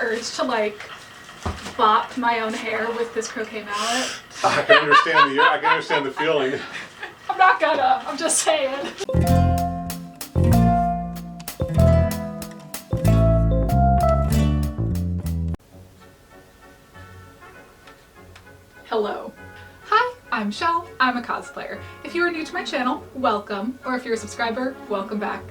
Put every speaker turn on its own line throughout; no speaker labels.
urge to like bop my own hair with this croquet mallet.
I can understand the feeling.
I'm not gonna, I'm just saying. Hello. Hi, I'm Shell. I'm a cosplayer. If you are new to my channel, welcome. Or if you're a subscriber, welcome back.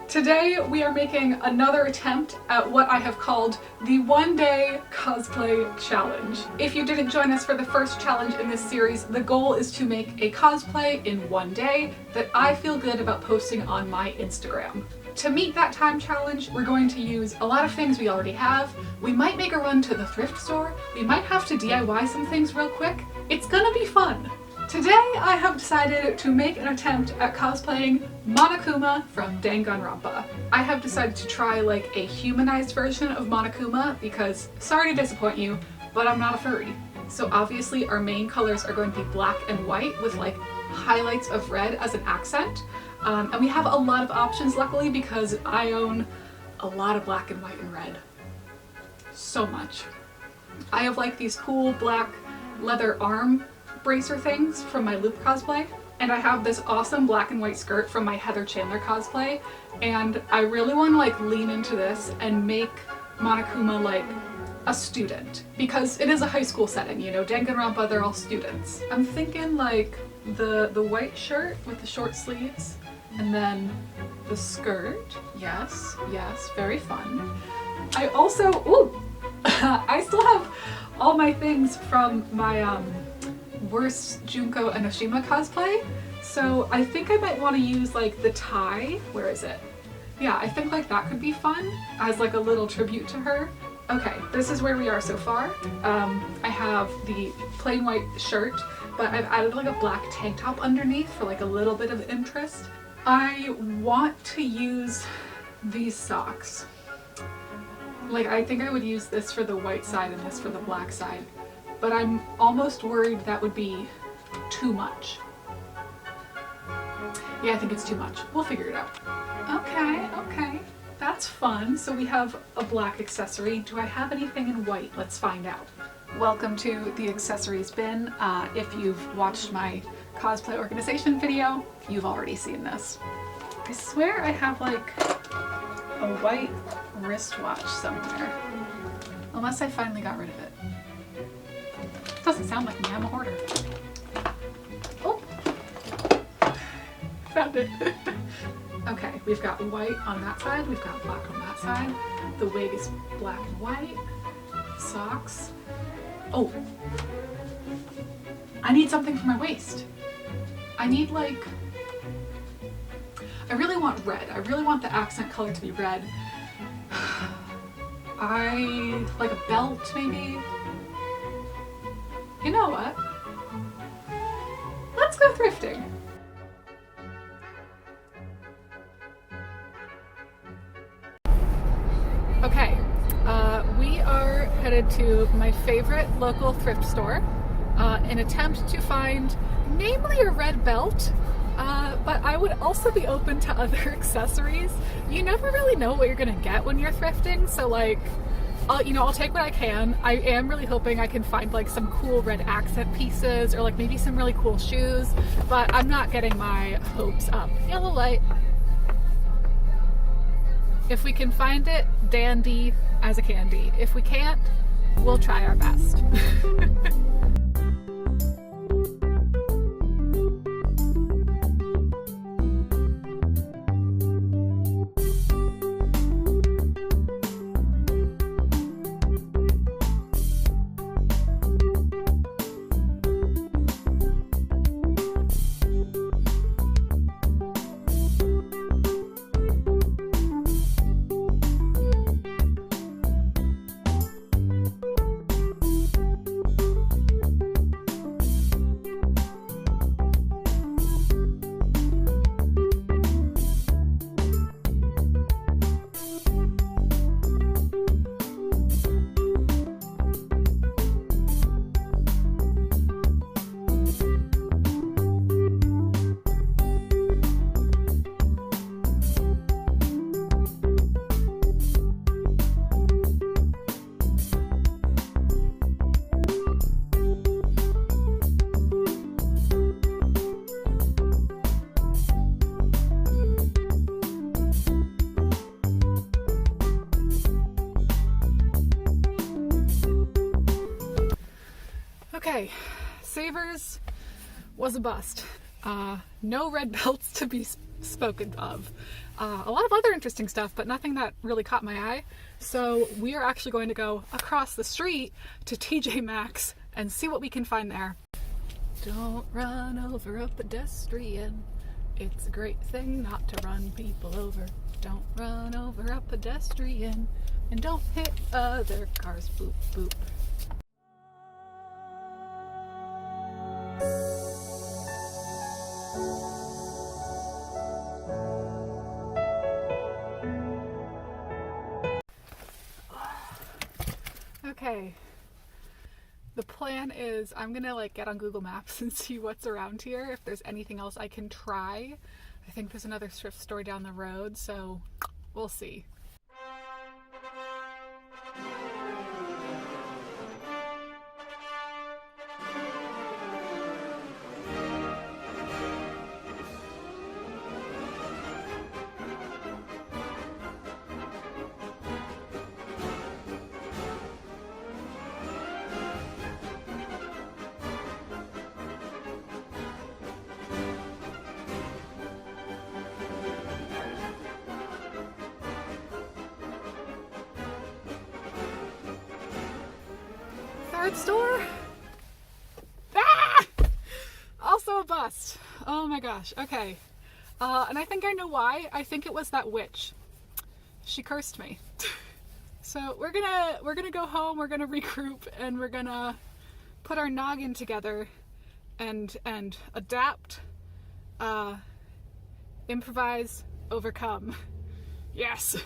Today we are making another attempt at what I have called the one-day cosplay challenge. If you didn't join us for the first challenge in this series, the goal is to make a cosplay in one day that I feel good about posting on my Instagram. To meet that time challenge, we're going to use a lot of things we already have. We might make a run to the thrift store. We might have to DIY some things real quick. It's gonna be fun. Today I have decided to make an attempt at cosplaying Monokuma from Danganronpa. I have decided to try like a humanized version of Monokuma because, sorry to disappoint you, but I'm not a furry. So obviously our main colors are going to be black and white with like highlights of red as an accent. And we have a lot of options luckily because I own a lot of black and white and red. So much. I have like these cool black leather arm bracer things from my Loop cosplay, and I have this awesome black and white skirt from my Heather Chandler cosplay, and I really want to like lean into this and make Monokuma like a student because it is a high school setting, you know, Danganronpa, they're all students. I'm thinking like the white shirt with the short sleeves and then the skirt. Yes, very fun. I also, I still have all my things from my worst Junko Enoshima cosplay, so I think I might want to use like the tie. Where is it? Yeah, I think like that could be fun as like a little tribute to her. Okay, this is where we are so far. I have the plain white shirt, but I've added like a black tank top underneath for like a little bit of interest. I want to use these socks. Like I think I would use this for the white side and this for the black side. But I'm almost worried that would be too much. Yeah, I think it's too much. We'll figure it out. Okay. That's fun. So we have a black accessory. Do I have anything in white? Let's find out. Welcome to the accessories bin. If you've watched my cosplay organization video, you've already seen this. I swear I have like a white wristwatch somewhere. Unless I finally got rid of it. Doesn't sound like me, I'm a hoarder. Oh! Found it. Okay, we've got white on that side, we've got black on that side. The wig is black and white. Socks. Oh! I need something for my waist. I need like... I really want red. I really want the accent color to be red. Like a belt maybe? You know what? Let's go thrifting. Okay, we are headed to my favorite local thrift store in an attempt to find namely a red belt, but I would also be open to other accessories. You never really know what you're gonna get when you're thrifting, so like I'll take what I can. I am really hoping I can find like some cool red accent pieces or like maybe some really cool shoes, but I'm not getting my hopes up. Yellow light. If we can find it, dandy as a candy. If we can't, we'll try our best. Okay, Savers was a bust. No red belts to be spoken of. A lot of other interesting stuff, but nothing that really caught my eye. So we are actually going to go across the street to TJ Maxx and see what we can find there. Don't run over a pedestrian. It's a great thing not to run people over. Don't run over a pedestrian. And don't hit other cars. Boop, boop. Okay, the plan is I'm gonna like get on Google Maps and see what's around here, if there's anything else I can try. I think there's another thrift store down the road, so we'll see. Third store? Ah! Also a bust. Oh my gosh. Okay. And I think I know why. I think it was that witch. She cursed me. So we're gonna go home, we're gonna regroup, and we're gonna put our noggin together and adapt, improvise, overcome. Yes.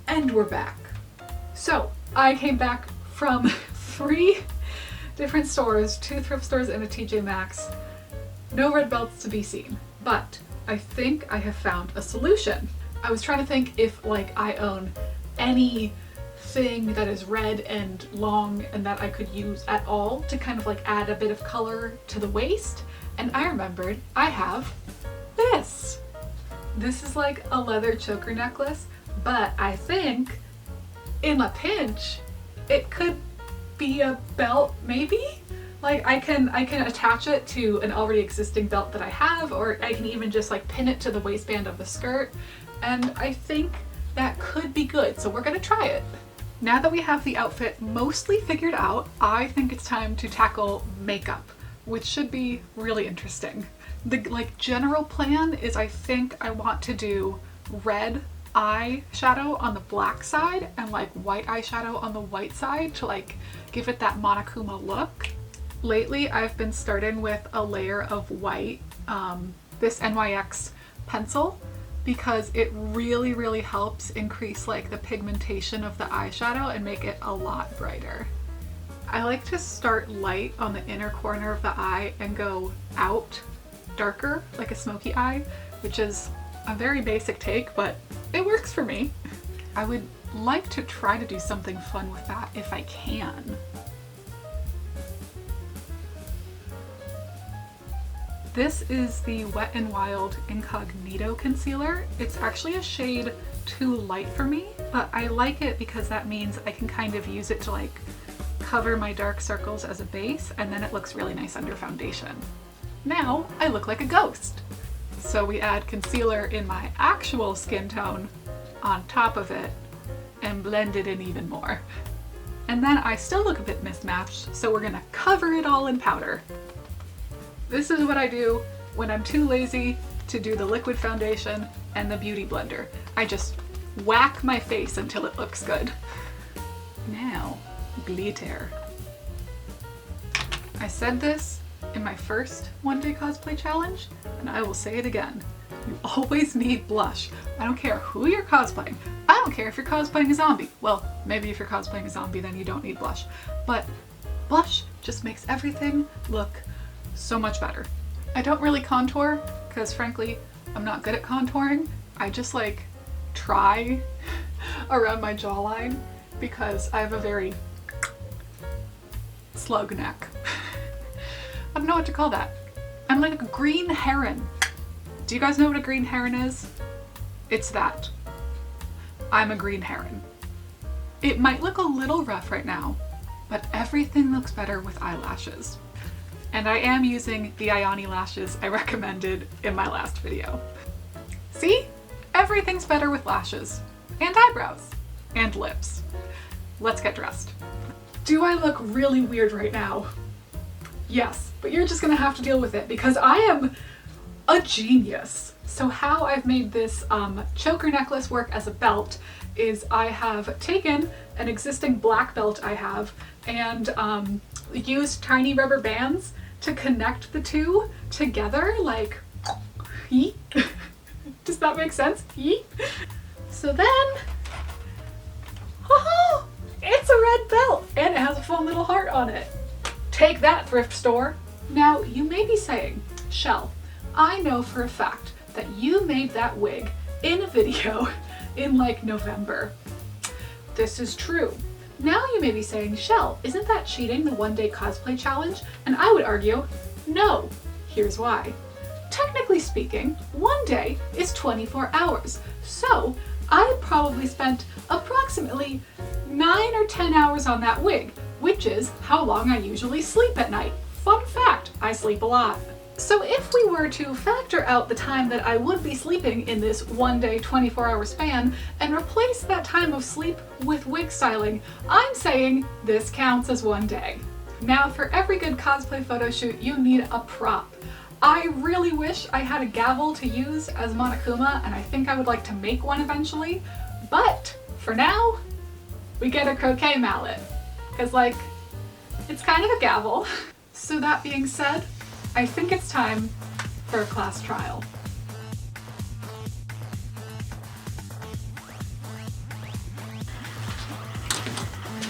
And we're back. So I came back from 3 different stores, 2 thrift stores and a TJ Maxx. No red belts to be seen, but I think I have found a solution. I was trying to think if like I own anything that is red and long and that I could use at all to kind of like add a bit of color to the waist, and I remembered I have this. This is like a leather choker necklace, but I think in a pinch it could be a belt, maybe? Like I can attach it to an already existing belt that I have, or I can even just like pin it to the waistband of the skirt, and I think that could be good, so we're gonna try it. Now that we have the outfit mostly figured out, I think it's time to tackle makeup, which should be really interesting. The like general plan is I think I want to do red eyeshadow on the black side and like white eyeshadow on the white side to like give it that Monokuma look. Lately I've been starting with a layer of white, this NYX pencil, because it really helps increase like the pigmentation of the eyeshadow and make it a lot brighter. I like to start light on the inner corner of the eye and go out darker, like a smoky eye, which is a very basic take, but it works for me. I would like to try to do something fun with that if I can. This is the Wet n Wild Incognito Concealer. It's actually a shade too light for me, but I like it because that means I can kind of use it to like cover my dark circles as a base, and then it looks really nice under foundation. Now I look like a ghost. So we add concealer in my actual skin tone on top of it and blend it in even more. And then I still look a bit mismatched, so we're gonna cover it all in powder. This is what I do when I'm too lazy to do the liquid foundation and the beauty blender. I just whack my face until it looks good. Now, glitter. I said this in my first one-day cosplay challenge, and I will say it again. You always need blush. I don't care who you're cosplaying. I don't care if you're cosplaying a zombie. Well, maybe if you're cosplaying a zombie, then you don't need blush. But blush just makes everything look so much better. I don't really contour, because frankly, I'm not good at contouring. I just like try around my jawline because I have a very slug neck. I don't know what to call that. I'm like a green heron. Do you guys know what a green heron is? It's that. I'm a green heron. It might look a little rough right now, but everything looks better with eyelashes. And I am using the Ioni lashes I recommended in my last video. See? Everything's better with lashes, and eyebrows, and lips. Let's get dressed. Do I look really weird right now? Yes, but you're just gonna have to deal with it because I am a genius. So how I've made this choker necklace work as a belt is I have taken an existing black belt I have and used tiny rubber bands to connect the two together, like, yeet. Does that make sense? Yeet. So then, oh, it's a red belt and it has a fun little heart on it. Take that, thrift store. Now, you may be saying, Shell, I know for a fact that you made that wig in a video in like November. This is true. Now you may be saying, Shell, isn't that cheating the one-day cosplay challenge? And I would argue, no. Here's why. Technically speaking, one day is 24 hours. So I probably spent approximately 9 or 10 hours on that wig, which is how long I usually sleep at night. Fun fact, I sleep a lot. So if we were to factor out the time that I would be sleeping in this one day 24-hour span and replace that time of sleep with wig styling, I'm saying this counts as one day. Now, for every good cosplay photo shoot, you need a prop. I really wish I had a gavel to use as Monokuma, and I think I would like to make one eventually, but for now, we get a croquet mallet, because like, it's kind of a gavel. So that being said, I think it's time for a class trial.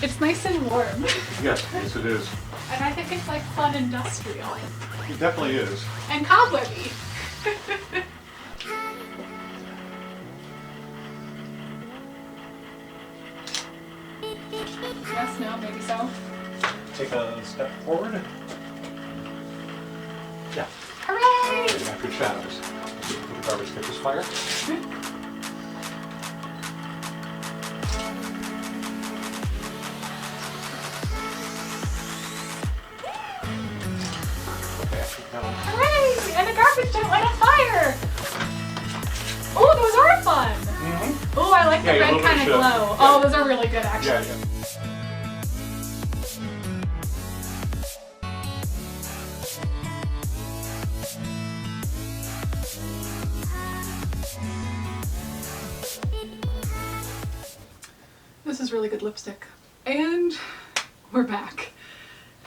It's nice and warm.
Yes, yes it is.
And I think it's like fun industrial.
It definitely is.
And cobwebby. Yes, no, maybe so.
Take a step forward. Yeah.
Hooray!
After shadows. The garbage catches fire.
Hooray! And the garbage didn't light on fire! Oh, those are fun!
Mm-hmm.
Oh, I like the
Yeah,
red kind of glow.
Yeah.
Oh, those are really good actually.
Yeah, yeah.
This is really good lipstick. And we're back.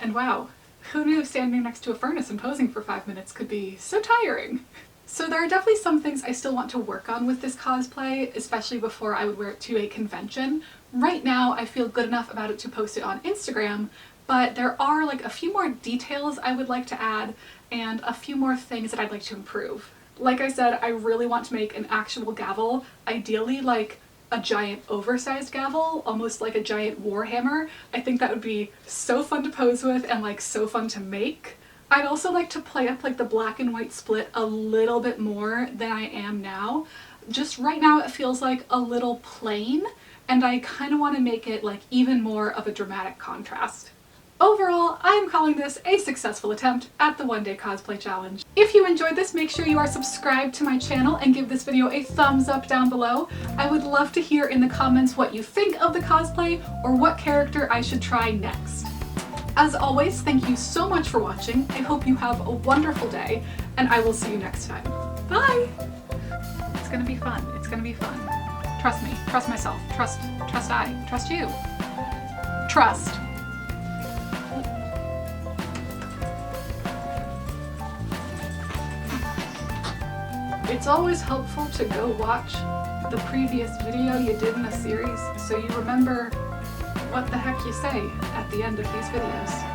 And wow, who knew standing next to a furnace and posing for 5 minutes could be so tiring? So there are definitely some things I still want to work on with this cosplay, especially before I would wear it to a convention. Right now, I feel good enough about it to post it on Instagram, but there are like a few more details I would like to add and a few more things that I'd like to improve. Like I said, I really want to make an actual gavel, ideally like a giant oversized gavel, almost like a giant warhammer. I think that would be so fun to pose with and like so fun to make. I'd also like to play up like the black and white split a little bit more than I am now. Just right now it feels like a little plain, and I kind of want to make it like even more of a dramatic contrast. Overall, I am calling this a successful attempt at the one-day cosplay challenge. If you enjoyed this, make sure you are subscribed to my channel and give this video a thumbs up down below. I would love to hear in the comments what you think of the cosplay or what character I should try next. As always, thank you so much for watching. I hope you have a wonderful day, and I will see you next time. Bye! It's gonna be fun. It's gonna be fun. Trust me. Trust myself. Trust I. Trust you. Trust. It's always helpful to go watch the previous video you did in a series so you remember what the heck you say at the end of these videos.